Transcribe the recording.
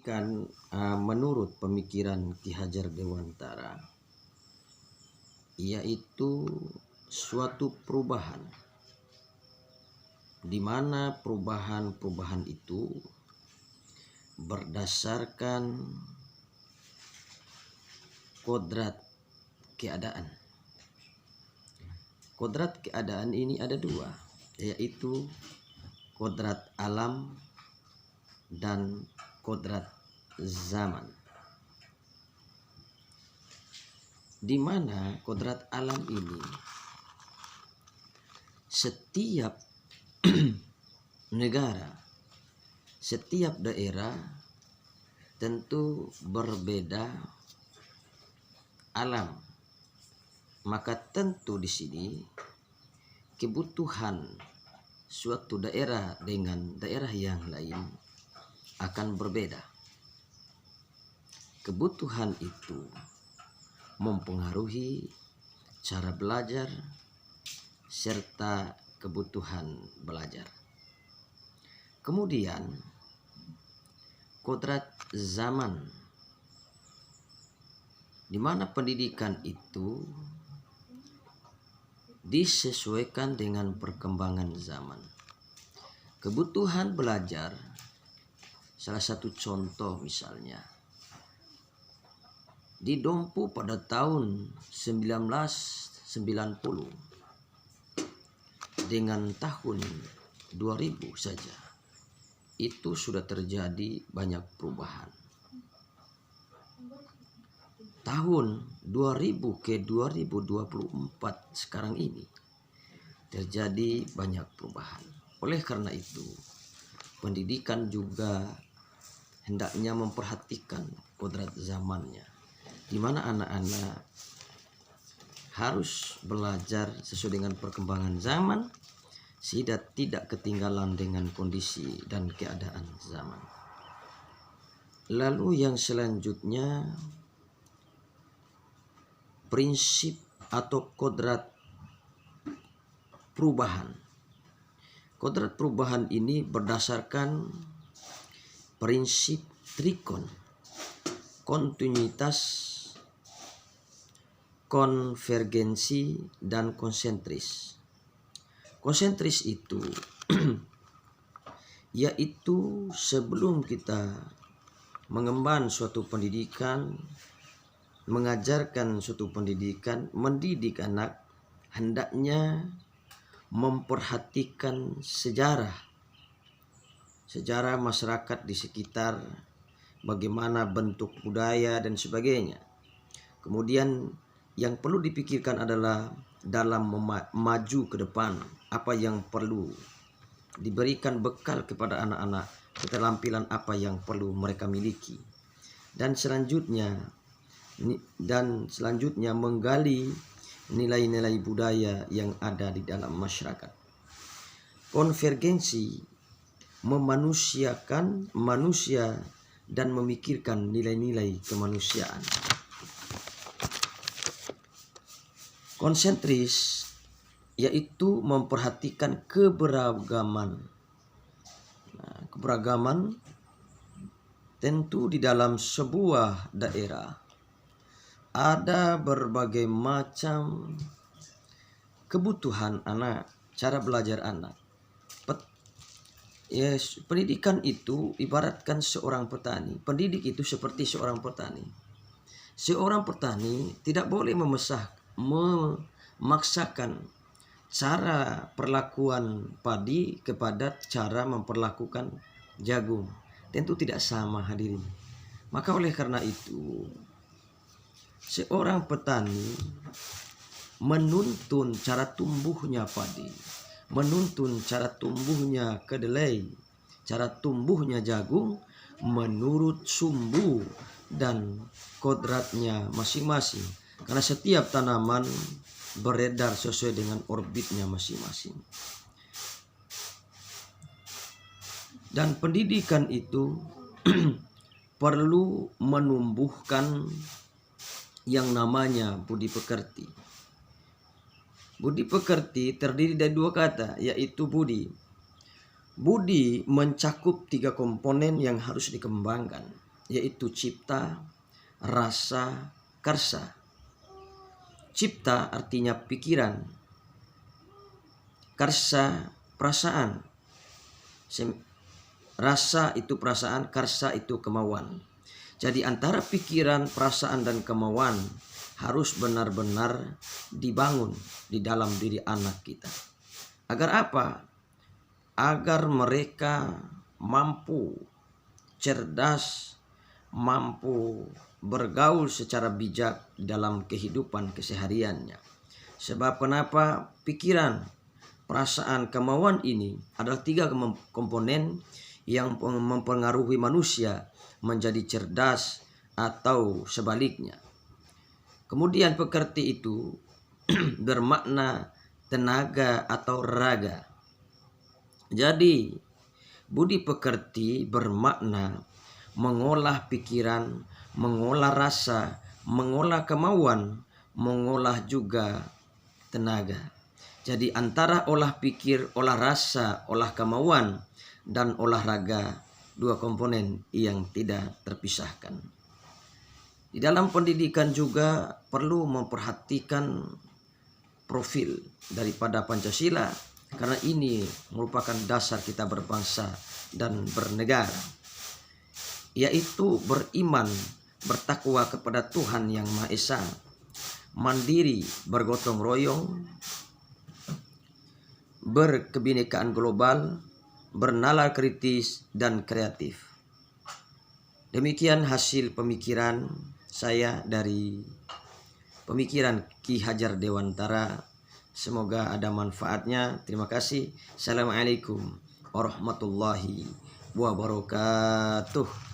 pendidikan menurut pemikiran Ki Hajar Dewantara yaitu suatu perubahan, di mana perubahan itu berdasarkan kodrat keadaan. Kodrat keadaan ini ada dua, yaitu kodrat alam dan kodrat zaman. Di mana kodrat alam ini setiap negara, setiap daerah tentu berbeda alam. Maka tentu di sini kebutuhan suatu daerah dengan daerah yang lain akan berbeda. Kebutuhan itu mempengaruhi cara belajar serta kebutuhan belajar. Kemudian kodrat zaman, di mana pendidikan itu disesuaikan dengan perkembangan zaman. Kebutuhan belajar, salah satu contoh misalnya, di Dompu pada tahun 1990 dengan tahun 2000 saja, itu sudah terjadi banyak perubahan. Tahun 2000 ke 2024 sekarang ini terjadi banyak perubahan. Oleh karena itu, pendidikan juga hendaknya memperhatikan kodrat zamannya, di mana anak-anak harus belajar sesuai dengan perkembangan zaman sehingga tidak ketinggalan dengan kondisi dan keadaan zaman. Lalu yang selanjutnya, prinsip atau kodrat perubahan. Kodrat perubahan ini berdasarkan prinsip trikon, kontinuitas, konvergensi, dan konsentris. Konsentris itu yaitu sebelum kita mengemban suatu pendidikan, mengajarkan suatu pendidikan, mendidik anak, hendaknya memperhatikan sejarah masyarakat di sekitar, bagaimana bentuk budaya dan sebagainya. Kemudian yang perlu dipikirkan adalah dalam maju ke depan, apa yang perlu diberikan bekal kepada anak-anak, keterampilan apa yang perlu mereka miliki. Dan selanjutnya menggali nilai-nilai budaya yang ada di dalam masyarakat. Konvergensi memanusiakan manusia dan memikirkan nilai-nilai kemanusiaan. Konsentris yaitu memperhatikan keberagaman. Keberagaman tentu di dalam sebuah daerah ada berbagai macam kebutuhan anak, cara belajar anak. Pendidikan itu ibaratkan seorang petani. Pendidik itu seperti seorang petani. Seorang petani tidak boleh memaksakan cara perlakuan padi kepada cara memperlakukan jagung. Tentu tidak sama, hadirin. Maka oleh karena itu, seorang petani menuntun cara tumbuhnya padi, menuntun cara tumbuhnya kedelai, cara tumbuhnya jagung menurut sumbu dan kodratnya masing-masing. Karena setiap tanaman beredar sesuai dengan orbitnya masing-masing. Dan pendidikan itu perlu menumbuhkan yang namanya budi pekerti. Budi pekerti terdiri dari dua kata, yaitu budi. Budi mencakup 3 komponen yang harus dikembangkan. yaitu cipta, rasa, karsa. Cipta artinya pikiran, karsa perasaan, rasa itu perasaan, karsa itu kemauan. Jadi antara pikiran, perasaan, dan kemauan harus benar-benar dibangun di dalam diri anak kita. Agar apa? Agar mereka mampu cerdas, mampu bergaul secara bijak dalam kehidupan kesehariannya. Sebab kenapa? Pikiran, perasaan, kemauan ini adalah 3 komponen yang mempengaruhi manusia menjadi cerdas atau sebaliknya. Kemudian pekerti itu bermakna tenaga atau raga. Jadi budi pekerti bermakna mengolah pikiran, mengolah rasa, mengolah kemauan, mengolah juga tenaga. Jadi antara olah pikir, olah rasa, olah kemauan, dan olahraga, 2 komponen yang tidak terpisahkan. Di dalam pendidikan juga perlu memperhatikan profil daripada Pancasila, karena ini merupakan dasar kita berbangsa dan bernegara, yaitu beriman, bertakwa kepada Tuhan Yang Maha Esa, mandiri, bergotong royong, berkebinekaan global, bernalar kritis dan kreatif. Demikian hasil pemikiran saya dari pemikiran Ki Hajar Dewantara. Semoga ada manfaatnya. Terima kasih. Assalamualaikum warahmatullahi wabarakatuh.